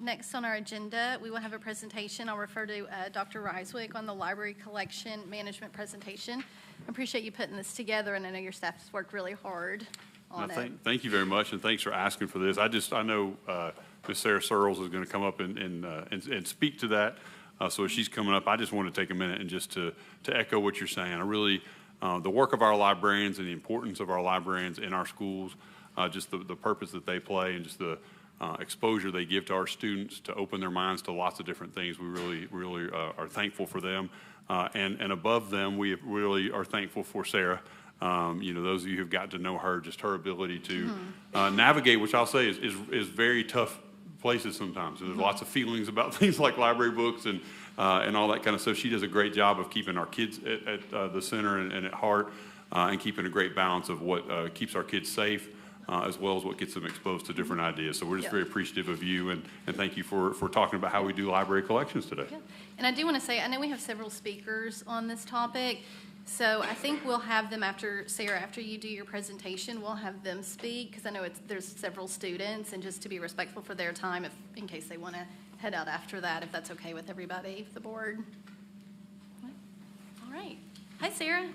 Next on our agenda, we will have a presentation. I'll refer to Dr. Reiswick on the library collection management presentation. I appreciate you putting this together, and I know your staff has worked really hard on it. Thank you very much, and thanks for asking for this. I know Ms. Sarah Searles is going to come up and speak to that. So as she's coming up, I just want to take a minute and just to echo what you're saying. I really, the work of our librarians and the importance of our librarians in our schools, just the purpose that they play and just the exposure they give to our students to open their minds to lots of different things. We really are thankful for them. And above them, we really are thankful for Sarah. Those of you who've got to know her, just her ability to navigate, which I'll say is very tough places sometimes. There's lots of feelings about things like library books and all that kind of stuff. She does a great job of keeping our kids at the center and at heart, and keeping a great balance of what keeps our kids safe, as well as what gets them exposed to different ideas. So we're just very appreciative of you, and thank you for talking about how we do library collections today. Yeah. And I do want to say, I know we have several speakers on this topic, so I think we'll have them after, Sarah, after you do your presentation, we'll have them speak, because I know there's several students, and just to be respectful for their time, in case they want to head out after that, if that's okay with everybody, the board. All right. Hi, Sarah.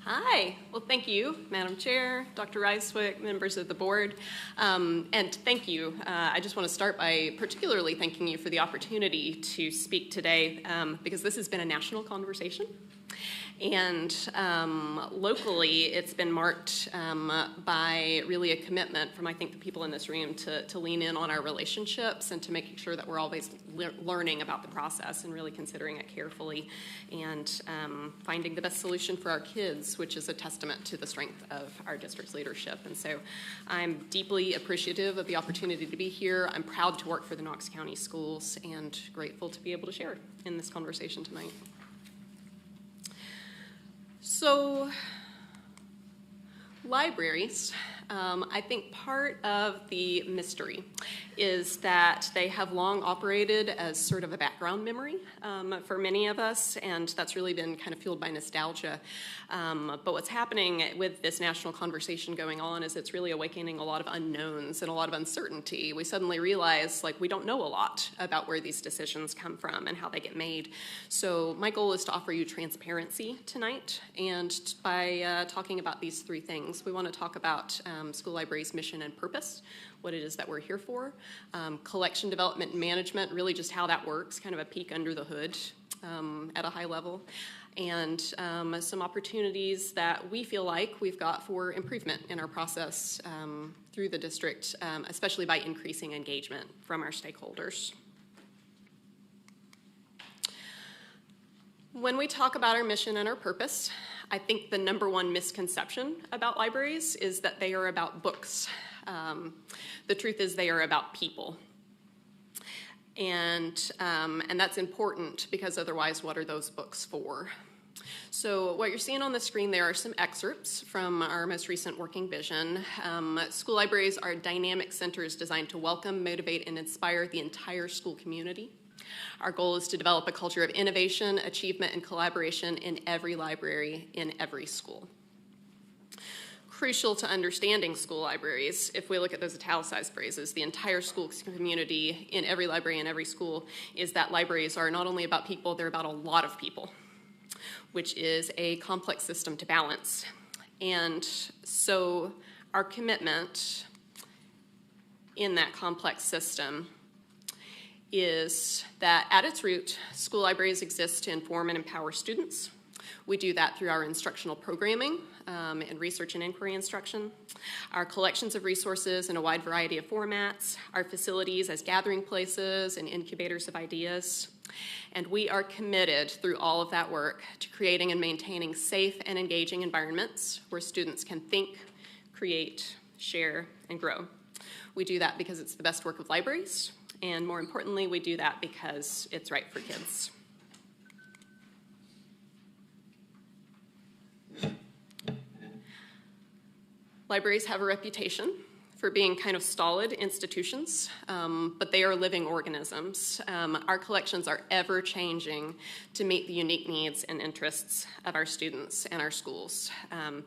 Hi. Well, thank you, Madam Chair, Dr. Reiswick, members of the board, and thank you. I just want to start by particularly thanking you for the opportunity to speak today, because this has been a national conversation. And locally, it's been marked by really a commitment from, I think, the people in this room to lean in on our relationships and to making sure that we're always learning about the process and really considering it carefully and finding the best solution for our kids, which is a testament to the strength of our district's leadership. And so I'm deeply appreciative of the opportunity to be here. I'm proud to work for the Knox County Schools and grateful to be able to share in this conversation tonight. So, libraries, I think part of the mystery is that they have long operated as sort of a background memory for many of us, and that's really been kind of fueled by nostalgia. But what's happening with this national conversation going on is it's really awakening a lot of unknowns and a lot of uncertainty. We suddenly realize, we don't know a lot about where these decisions come from and how they get made. So my goal is to offer you transparency tonight, and by talking about these three things, we want to talk about school libraries' mission and purpose, what it is that we're here for, collection development and management, really just how that works, kind of a peek under the hood at a high level, and some opportunities that we feel like we've got for improvement in our process through the district, especially by increasing engagement from our stakeholders. When we talk about our mission and our purpose, I think the number one misconception about libraries is that they are about books. The truth is they are about people. And that's important because otherwise, what are those books for? So what you're seeing on the screen there are some excerpts from our most recent working vision. School libraries are dynamic centers designed to welcome, motivate, and inspire the entire school community. Our goal is to develop a culture of innovation, achievement, and collaboration in every library, in every school. Crucial to understanding school libraries, if we look at those italicized phrases, the entire school community in every library in every school, is that libraries are not only about people, they're about a lot of people, which is a complex system to balance. And so our commitment in that complex system is that at its root, school libraries exist to inform and empower students. We do that through our instructional programming and research and inquiry instruction, our collections of resources in a wide variety of formats, our facilities as gathering places and incubators of ideas. And we are committed through all of that work to creating and maintaining safe and engaging environments where students can think, create, share, and grow. We do that because it's the best work of libraries, and more importantly, we do that because it's right for kids. Libraries have a reputation for being kind of stolid institutions, but they are living organisms. Our collections are ever changing to meet the unique needs and interests of our students and our schools.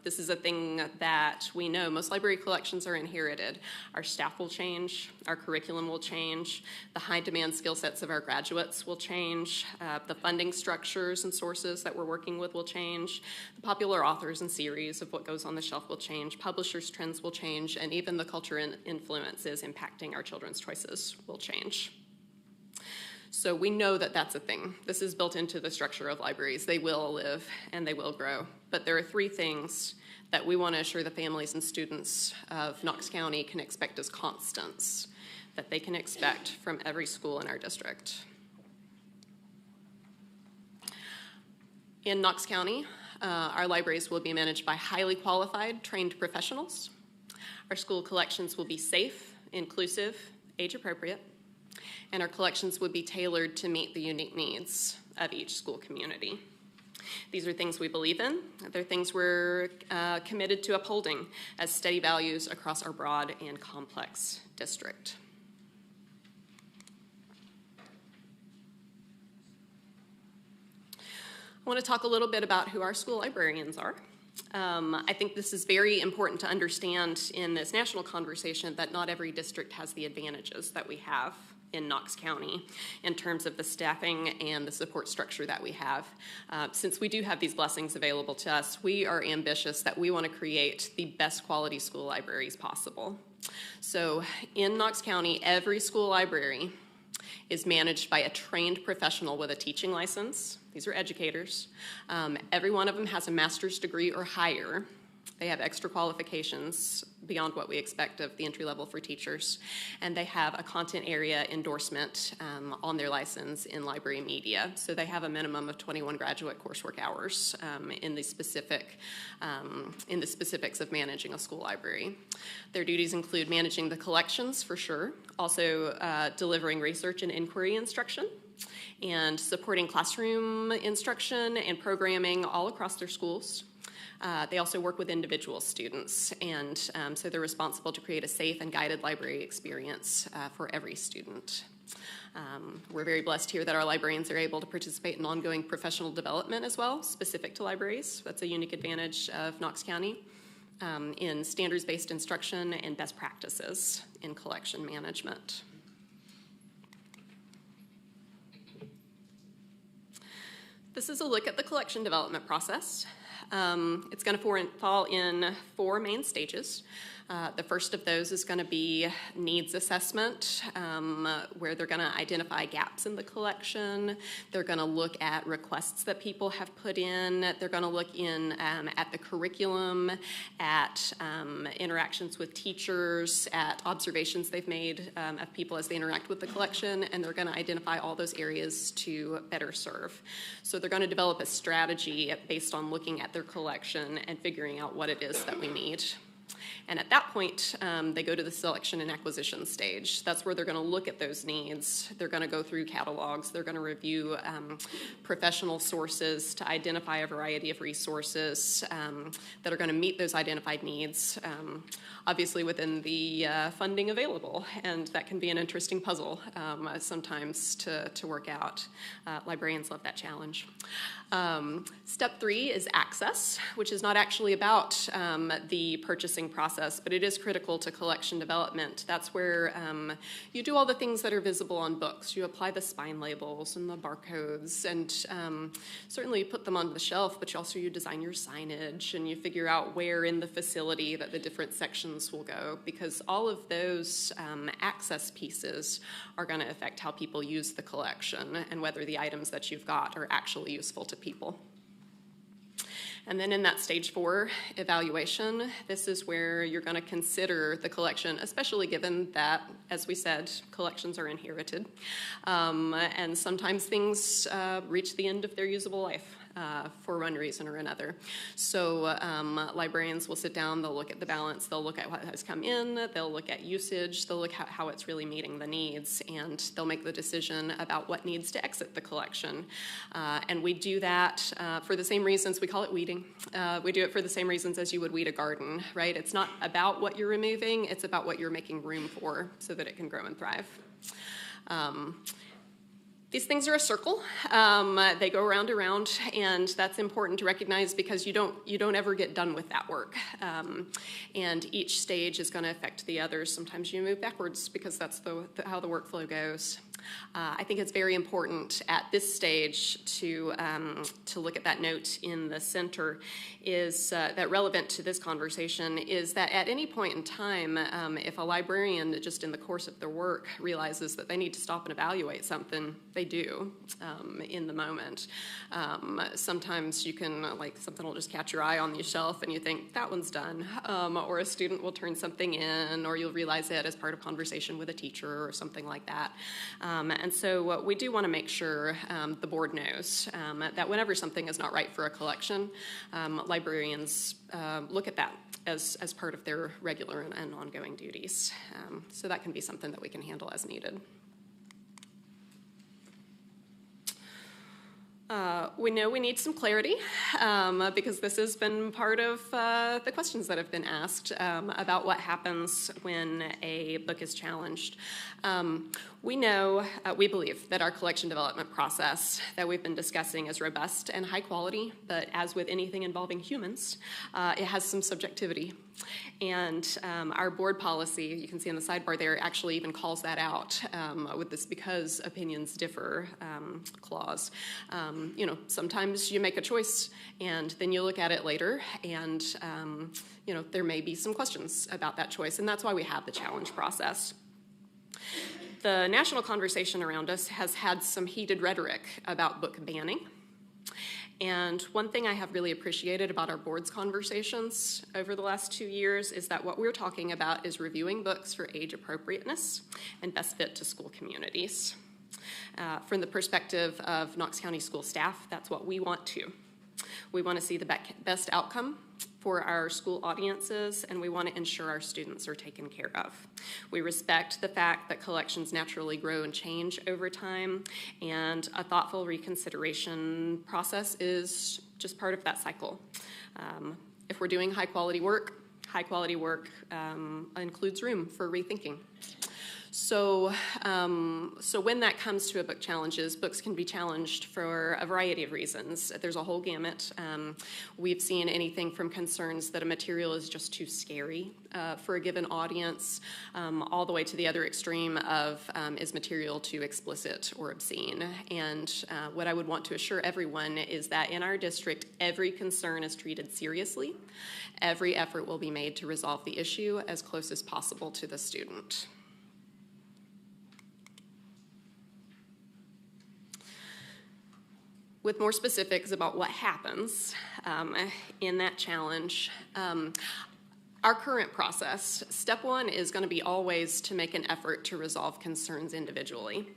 This is a thing that we know. Most library collections are inherited. Our staff will change, our curriculum will change, the high demand skill sets of our graduates will change, the funding structures and sources that we're working with will change, the popular authors and series of what goes on the shelf will change, publishers' trends will change, and even the culture and influences impacting our children's choices will change. So we know that that's a thing. This is built into the structure of libraries. They will live and they will grow. But there are three things that we want to assure the families and students of Knox County can expect as constants, that they can expect from every school in our district. In Knox County, our libraries will be managed by highly qualified, trained professionals. Our school collections will be safe, inclusive, age-appropriate, and our collections would be tailored to meet the unique needs of each school community. These are things we believe in. They're things we're committed to upholding as steady values across our broad and complex district. I want to talk a little bit about who our school librarians are. I think this is very important to understand in this national conversation that not every district has the advantages that we have in Knox County in terms of the staffing and the support structure that we have. Since we do have these blessings available to us, we are ambitious that we want to create the best quality school libraries possible. So in Knox County, every school library is managed by a trained professional with a teaching license. These are educators. Every one of them has a master's degree or higher. They have extra qualifications beyond what we expect of the entry level for teachers. And they have a content area endorsement on their license in library media. So they have a minimum of 21 graduate coursework hours in the specifics of managing a school library. Their duties include managing the collections for sure, also delivering research and inquiry instruction, and supporting classroom instruction and programming all across their schools. They also work with individual students, and so they're responsible to create a safe and guided library experience for every student. We're very blessed here that our librarians are able to participate in ongoing professional development as well, specific to libraries. That's a unique advantage of Knox County in standards-based instruction and best practices in collection management. This is a look at the collection development process. It's going to fall in 4 main stages. The first of those is going to be needs assessment, where they're going to identify gaps in the collection. They're going to look at requests that people have put in. They're going to look in at the curriculum, at interactions with teachers, at observations they've made of people as they interact with the collection, and they're going to identify all those areas to better serve. So they're going to develop a strategy based on looking at their collection and figuring out what it is that we need. And at that point, they go to the selection and acquisition stage. That's where they're going to look at those needs. They're going to go through catalogs. They're going to review professional sources to identify a variety of resources that are going to meet those identified needs, obviously within the funding available. And that can be an interesting puzzle sometimes to work out. Librarians love that challenge. Step 3 is access, which is not actually about the purchasing process, but it is critical to collection development. That's where you do all the things that are visible on books. You apply the spine labels and the barcodes, and certainly you put them on the shelf, but you design your signage, and you figure out where in the facility that the different sections will go, because all of those access pieces are going to affect how people use the collection and whether the items that you've got are actually useful to people. And then in that stage 4 evaluation, this is where you're going to consider the collection, especially given that, as we said, collections are inherited. And sometimes things reach the end of their usable life. for one reason or another. So librarians will sit down, they'll look at the balance, they'll look at what has come in, they'll look at usage, they'll look at how it's really meeting the needs, and they'll make the decision about what needs to exit the collection. And we do that for the same reasons. We call it weeding. We do it for the same reasons as you would weed a garden, right? It's not about what you're removing, it's about what you're making room for so that it can grow and thrive. These things are a circle. They go round and round, and that's important to recognize because you don't ever get done with that work. And each stage is going to affect the others. Sometimes you move backwards because that's how the workflow goes. I think it's very important at this stage to look at that note in the center is that relevant to this conversation is that at any point in time, if a librarian just in the course of their work realizes that they need to stop and evaluate something, they do in the moment. Sometimes you can, something will just catch your eye on the shelf and you think, that one's done. Or a student will turn something in, or you'll realize it as part of conversation with a teacher or something like that. And so we do want to make sure the board knows that whenever something is not right for a collection, librarians look at that as part of their regular and ongoing duties. So that can be something that we can handle as needed. We know we need some clarity because this has been part of the questions that have been asked about what happens when a book is challenged. We believe that our collection development process that we've been discussing is robust and high quality, but as with anything involving humans, it has some subjectivity. And our board policy, you can see in the sidebar there, actually even calls that out with this because opinions differ clause. Sometimes you make a choice and then you look at it later and, there may be some questions about that choice, and that's why we have the challenge process. The national conversation around us has had some heated rhetoric about book banning. And one thing I have really appreciated about our board's conversations over the last 2 years is that what we're talking about is reviewing books for age appropriateness and best fit to school communities. From the perspective of Knox County school staff, that's what we want to. We want to see the best outcome for our school audiences, and we want to ensure our students are taken care of. We respect the fact that collections naturally grow and change over time, and a thoughtful reconsideration process is just part of that cycle. If we're doing high quality work includes room for rethinking. So when that comes to a book challenges, books can be challenged for a variety of reasons. There's a whole gamut. We've seen anything from concerns that a material is just too scary for a given audience, all the way to the other extreme of is material too explicit or obscene. And what I would want to assure everyone is that in our district, every concern is treated seriously. Every effort will be made to resolve the issue as close as possible to the student. With more specifics about what happens in that challenge, our current process, step one is going to be always to make an effort to resolve concerns individually.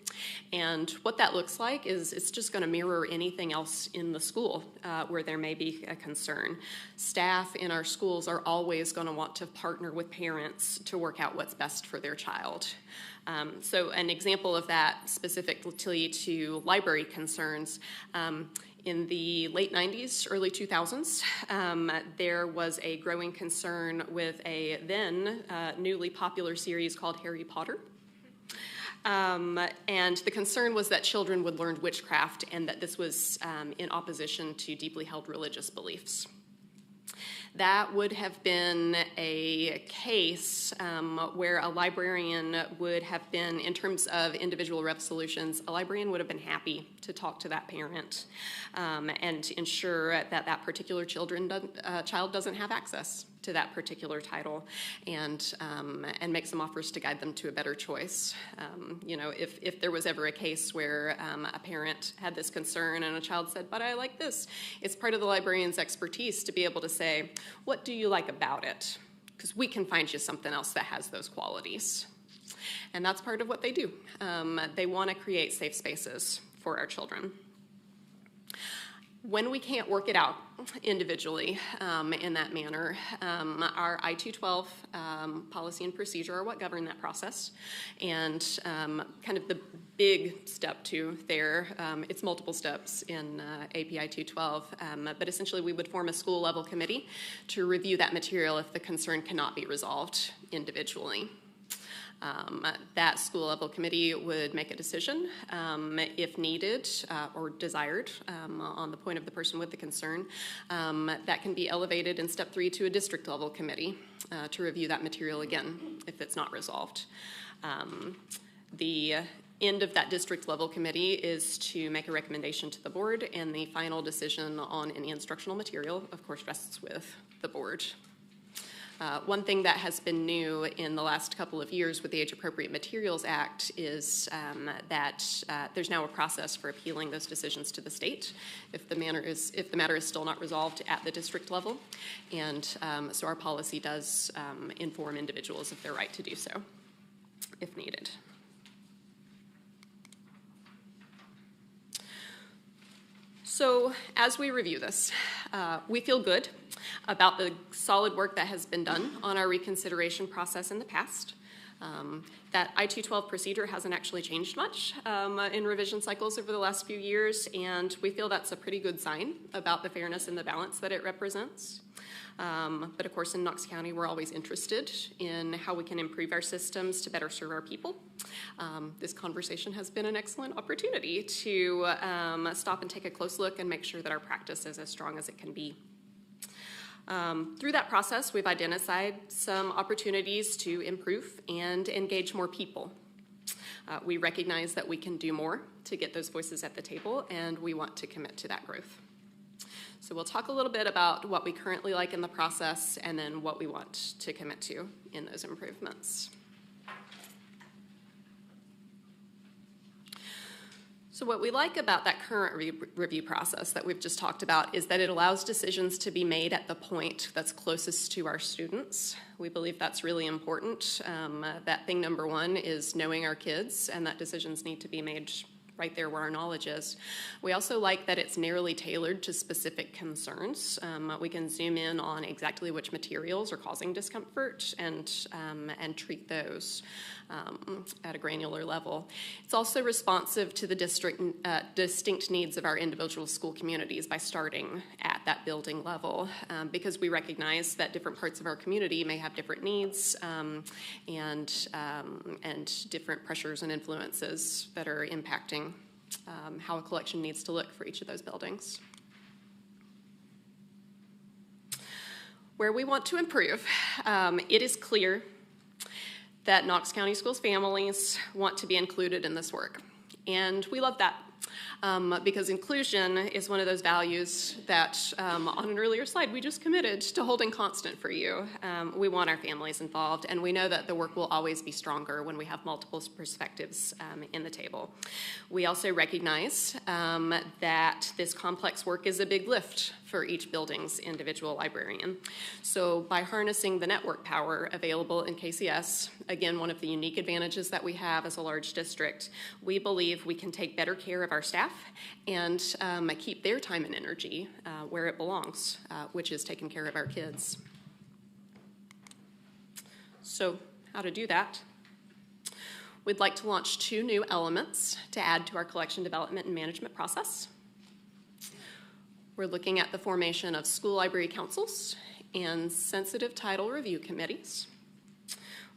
And what that looks like is it's just going to mirror anything else in the school where there may be a concern. Staff in our schools are always going to want to partner with parents to work out what's best for their child. So an example of that specifically to library concerns, in the late 90s, early 2000s, there was a growing concern with a then newly popular series called Harry Potter. And the concern was that children would learn witchcraft and that this was in opposition to deeply held religious beliefs. That would have been a case where a librarian would have been, in terms of individual resolutions, a librarian would have been happy to talk to that parent and ensure that that particular child doesn't have access to that particular title and make some offers to guide them to a better choice. If there was ever a case where a parent had this concern and a child said, but I like this, it's part of the librarian's expertise to be able to say, what do you like about it? Because we can find you something else that has those qualities. And that's part of what they do. They want to create safe spaces for our children. When we can't work it out individually in that manner, our I-212 policy and procedure are what govern that process. And kind of the big step two there, it's multiple steps in API 212, but essentially we would form a school level committee to review that material if the concern cannot be resolved individually. That school level committee would make a decision if needed or desired on the point of the person with the concern. That can be elevated in step 3 to a district level committee to review that material again if it's not resolved. The end of that district level committee is to make a recommendation to the board, and the final decision on any instructional material, of course, rests with the board. One thing that has been new in the last couple of years with the Age Appropriate Materials Act is that there's now a process for appealing those decisions to the state if the matter is still not resolved at the district level, and so our policy does inform individuals of their right to do so if needed. So as we review this, we feel good about the solid work that has been done on our reconsideration process in the past. That I-212 procedure hasn't actually changed much in revision cycles over the last few years, and we feel that's a pretty good sign about the fairness and the balance that it represents. But of course, in Knox County, we're always interested in how we can improve our systems to better serve our people. This conversation has been an excellent opportunity to stop and take a close look and make sure that our practice is as strong as it can be. Through that process, we've identified some opportunities to improve and engage more people. We recognize that we can do more to get those voices at the table, and we want to commit to that growth. So we'll talk a little bit about what we currently like in the process and then what we want to commit to in those improvements. So what we like about that current review process that we've just talked about is that it allows decisions to be made at the point that's closest to our students. We believe that's really important. That thing number one is knowing our kids, and that decisions need to be made right there where our knowledge is. We also like that it's narrowly tailored to specific concerns. We can zoom in on exactly which materials are causing discomfort and treat those at a granular level. It's also responsive to the distinct needs of our individual school communities by starting at that building level, because we recognize that different parts of our community may have different needs and different pressures and influences that are impacting how a collection needs to look for each of those buildings. Where we want to improve, it is clear that Knox County Schools families want to be included in this work. And we love that because inclusion is one of those values that on an earlier slide we just committed to holding constant for you. We want our families involved, and we know that the work will always be stronger when we have multiple perspectives in the table. We also recognize that this complex work is a big lift for each building's individual librarian. So by harnessing the network power available in KCS, again, one of the unique advantages that we have as a large district, we believe we can take better care of our staff and keep their time and energy where it belongs, which is taking care of our kids. So how to do that? We'd like to launch 2 new elements to add to our collection development and management process. We're looking at the formation of school library councils and sensitive title review committees.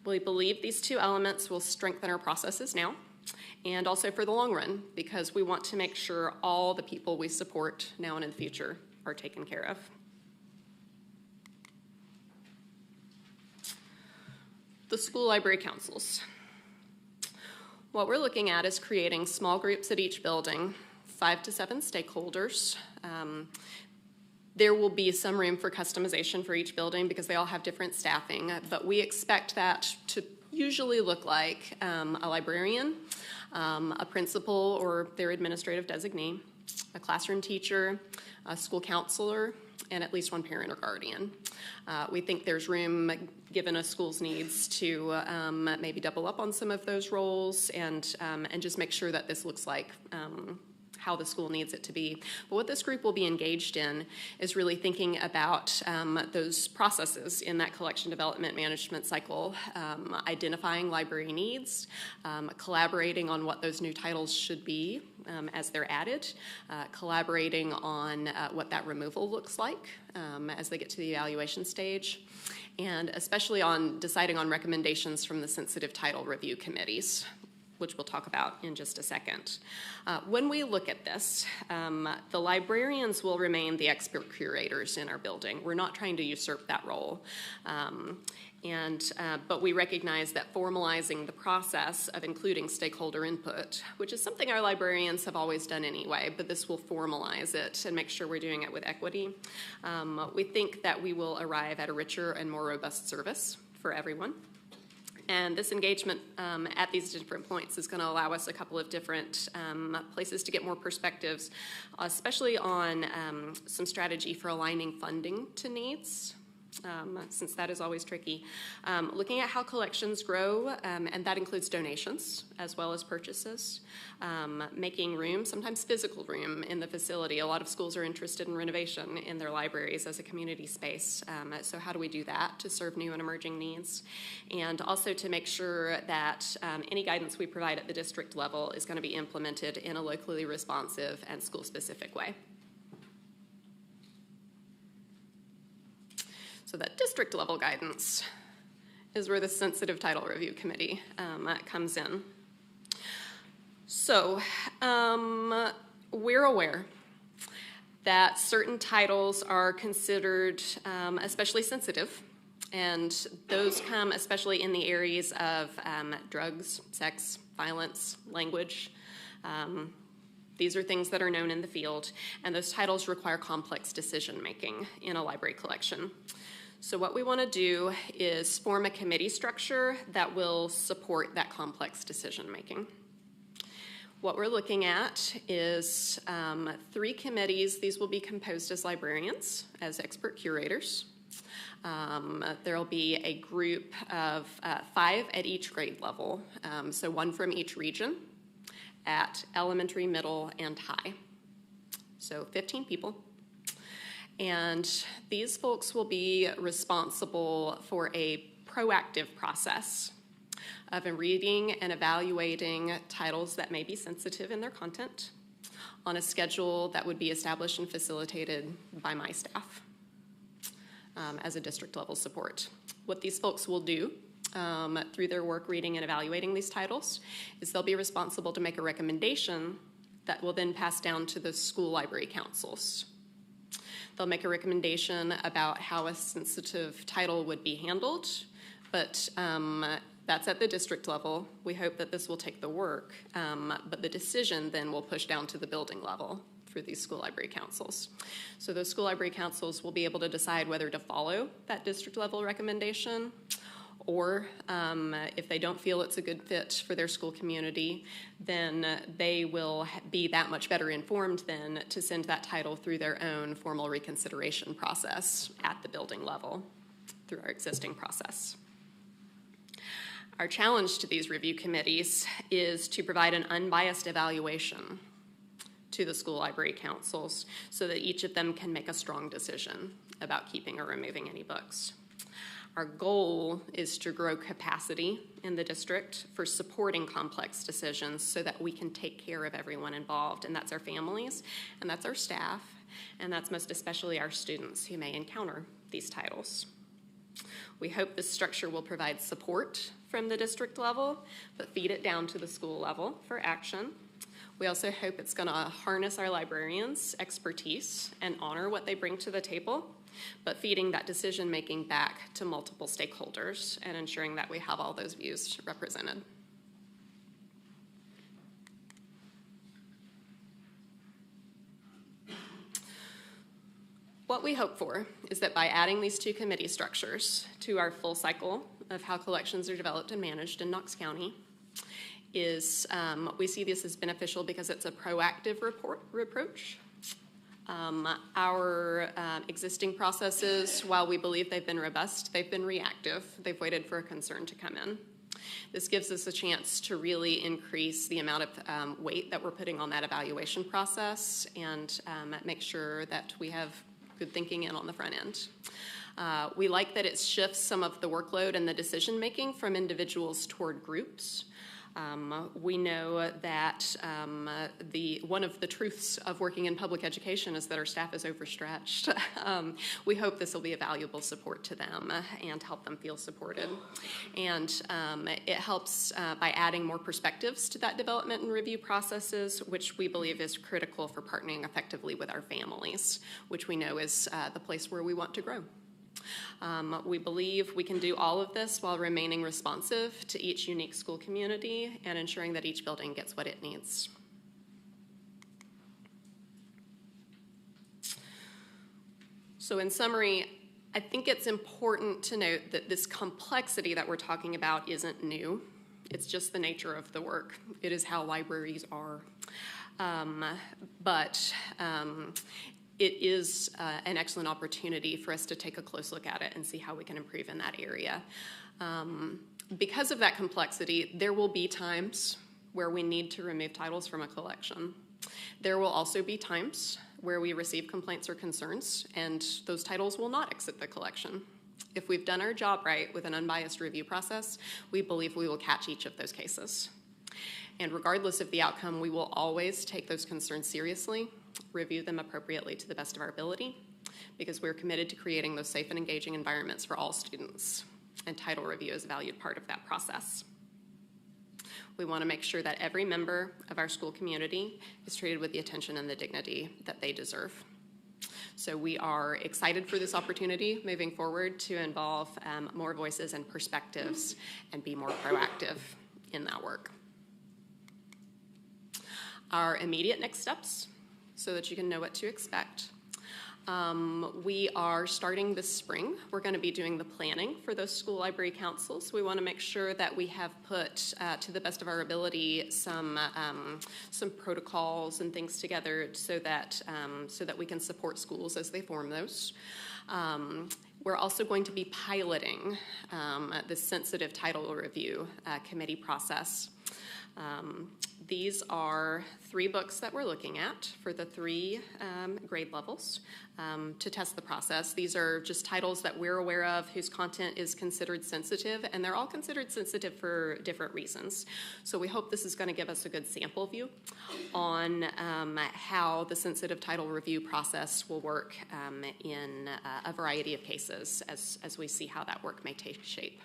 We believe these 2 elements will strengthen our processes now and also for the long run, because we want to make sure all the people we support now and in the future are taken care of. The school library councils. What we're looking at is creating small groups at each building, 5 to 7 stakeholders. There will be some room for customization for each building because they all have different staffing, but we expect that to usually look like a librarian, a principal or their administrative designee, a classroom teacher, a school counselor, and at least 1 parent or guardian. We think there's room, given a school's needs, to maybe double up on some of those roles and just make sure that this looks like how the school needs it to be. But what this group will be engaged in is really thinking about those processes in that collection development management cycle, identifying library needs, collaborating on what those new titles should be as they're added, collaborating on what that removal looks like as they get to the evaluation stage, and especially on deciding on recommendations from the sensitive title review committees, which we'll talk about in just a second. When we look at this, the librarians will remain the expert curators in our building. We're not trying to usurp that role. But we recognize that formalizing the process of including stakeholder input, which is something our librarians have always done anyway, but this will formalize it and make sure we're doing it with equity. We think that we will arrive at a richer and more robust service for everyone. And this engagement at these different points is going to allow us a couple of different places to get more perspectives, especially on some strategy for aligning funding to needs. Since that is always tricky. Looking at how collections grow, and that includes donations as well as purchases. Making room, sometimes physical room in the facility. A lot of schools are interested in renovation in their libraries as a community space. So how do we do that to serve new and emerging needs? And also to make sure that any guidance we provide at the district level is going to be implemented in a locally responsive and school-specific way. So that district level guidance is where the sensitive title review committee comes in. So we're aware that certain titles are considered especially sensitive, and those come especially in the areas of drugs, sex, violence, language. These are things that are known in the field, and those titles require complex decision making in a library collection. So what we want to do is form a committee structure that will support that complex decision making. What we're looking at is 3 committees. These will be composed as librarians, as expert curators. There will be a group of 5 at each grade level, so 1 from each region at elementary, middle, and high. So 15 people. And these folks will be responsible for a proactive process of reading and evaluating titles that may be sensitive in their content on a schedule that would be established and facilitated by my staff as a district level support. What these folks will do through their work reading and evaluating these titles is they'll be responsible to make a recommendation that will then pass down to the school library councils. They'll make a recommendation about how a sensitive title would be handled, but that's at the district level. We hope that this will take the work, but the decision then will push down to the building level through these school library councils. So those school library councils will be able to decide whether to follow that district level recommendation, or if they don't feel it's a good fit for their school community, then they will be that much better informed then to send that title through their own formal reconsideration process at the building level through our existing process. Our challenge to these review committees is to provide an unbiased evaluation to the school library councils so that each of them can make a strong decision about keeping or removing any books. Our goal is to grow capacity in the district for supporting complex decisions so that we can take care of everyone involved, and that's our families, and that's our staff, and that's most especially our students who may encounter these titles. We hope this structure will provide support from the district level, but feed it down to the school level for action. We also hope it's going to harness our librarians' expertise and honor what they bring to the table, but feeding that decision-making back to multiple stakeholders and ensuring that we have all those views represented. What we hope for is that by adding these 2 committee structures to our full cycle of how collections are developed and managed in Knox County, is we see this as beneficial because it's a proactive approach. Our existing processes, while we believe they've been robust, they've been reactive. They've waited for a concern to come in. This gives us a chance to really increase the amount of weight that we're putting on that evaluation process and make sure that we have good thinking in on the front end. We like that it shifts some of the workload and the decision-making from individuals toward groups. We know that one of the truths of working in public education is that our staff is overstretched. We hope this will be a valuable support to them and help them feel supported. And it helps by adding more perspectives to that development and review processes, which we believe is critical for partnering effectively with our families, which we know is the place where we want to grow. We believe we can do all of this while remaining responsive to each unique school community and ensuring that each building gets what it needs. So in summary, I think it's important to note that this complexity that we're talking about isn't new. It's just the nature of the work. It is how libraries are. It is an excellent opportunity for us to take a close look at it and see how we can improve in that area. Because of that complexity, there will be times where we need to remove titles from a collection. There will also be times where we receive complaints or concerns, and those titles will not exit the collection. If we've done our job right with an unbiased review process, we believe we will catch each of those cases. And regardless of the outcome, we will always take those concerns seriously, review them appropriately to the best of our ability, because we're committed to creating those safe and engaging environments for all students, and title review is a valued part of that process. We want to make sure that every member of our school community is treated with the attention and the dignity that they deserve. So we are excited for this opportunity moving forward to involve more voices and perspectives and be more proactive in that work. Our immediate next steps, so that you can know what to expect. We are starting this spring. We're going to be doing the planning for those school library councils. We want to make sure that we have put, to the best of our ability, some protocols and things together so that we can support schools as they form those. We're also going to be piloting the sensitive title review committee process. These are 3 books that we're looking at for the 3 grade levels to test the process. These are just titles that we're aware of whose content is considered sensitive, and they're all considered sensitive for different reasons. So we hope this is going to give us a good sample view on how the sensitive title review process will work in a variety of cases as we see how that work may take shape.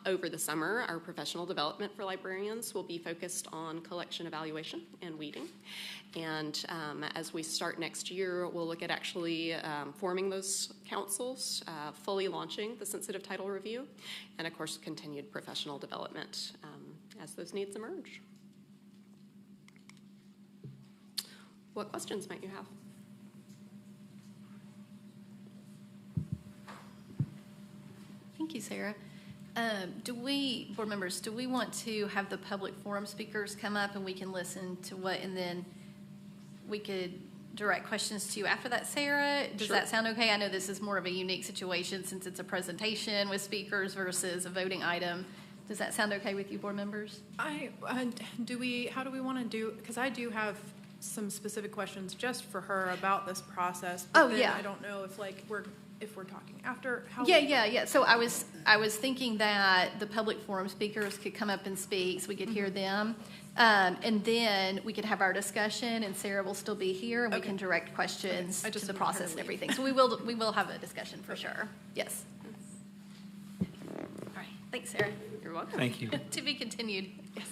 Over the summer, our professional development for librarians will be focused on collection evaluation and weeding. And as we start next year, we'll look at actually forming those councils, fully launching the sensitive title review, and of course, continued professional development as those needs emerge. What questions might you have? Thank you, Sarah. Board members, do we want to have the public forum speakers come up and we can listen to what, and then we could direct questions to you after that, Sarah? Does that sound okay? I know this is more of a unique situation since it's a presentation with speakers versus a voting item. Does that sound okay with you, board members? How do we want to do, because I do have some specific questions just for her about this process. But I don't know if we're talking after. Yeah. So I was thinking that the public forum speakers could come up and speak so we could hear them. And then we could have our discussion, and Sarah will still be here, and we can direct questions to the process and everything. So we will have a discussion for sure. Yes. All right. Thanks, Sarah. You're welcome. Thank you. To be continued. Yes.